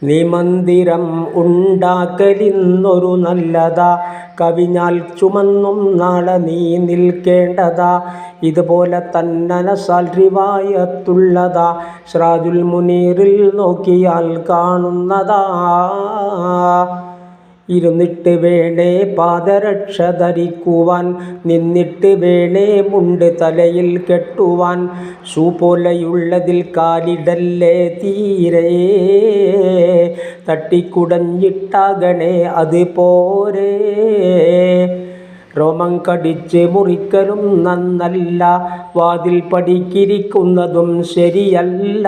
നീ മന്ദിരം ഉണ്ടാക്കലിന്നൊരു നല്ലതാ, കവിഞ്ഞാൽ ചുമന്നും നാളെ നീ നിൽക്കേണ്ടതാ. ഇതുപോലെ തന്നനസാൽ റിവായത്തുള്ളതാ, സിറാജുൽ മുനീറിൽ നോക്കിയാൽ കാണുന്നതാ. ഇരുന്നിട്ട് വേണേ പാദരക്ഷ ധരിക്കുവാൻ, നിന്നിട്ട് വേണേ മുണ്ട് തലയിൽ കെട്ടുവാൻ. ഷൂ പോലെയുള്ളതിൽ കാലിടല്ലേ തീരെ, തട്ടിക്കുടഞ്ഞിട്ടാകണേ അത് പോരെ. രോമം കടിച്ച് മുറിക്കലും നന്നല്ല, വാതിൽ പടിക്കിരിക്കുന്നതും ശരിയല്ല.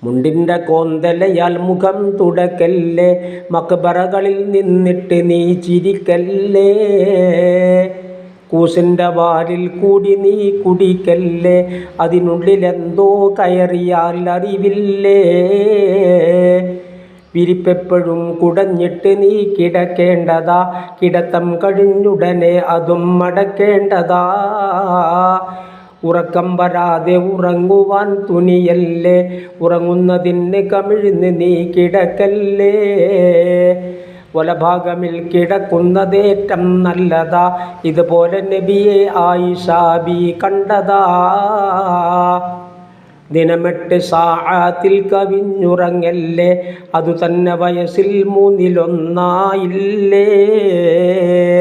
മുണ്ടിൻ്റെ കോന്തലയാൽ മുഖം തുടക്കല്ലേ, മക്ബറകളിൽ നിന്നിട്ട് നീ ചിരിക്കല്ലേ. കൂസിൻ്റെ വാലിൽ കൂടി നീ കുടിക്കല്ലേ, അതിനുള്ളിലെന്തോ കയറിയാൽ അറിവില്ലേ. വിരിപ്പെപ്പോഴും കുടഞ്ഞിട്ട് നീ കിടക്കേണ്ടതാ, കിടത്തം കഴിഞ്ഞുടനെ അതും മടക്കേണ്ടതാ. ഉറക്കം വരാതെ ഉറങ്ങുവാൻ തുനിയല്ലേ, ഉറങ്ങുന്നതിന് കമിഴ്ന്ന് നീ കിടക്കല്ലേ. വലഭാഗമിൽ കിടക്കുന്നതേറ്റം നല്ലതാ, ഇതുപോലെ നബിയെ ആയിഷ ബി കണ്ടതാ. ദിനമെട്ട് സാഅത്തിൽ കവിഞ്ഞുറങ്ങല്ലേ, അതുതന്നെ വയസ്സിൽ 3 1 ആയില്ലേ.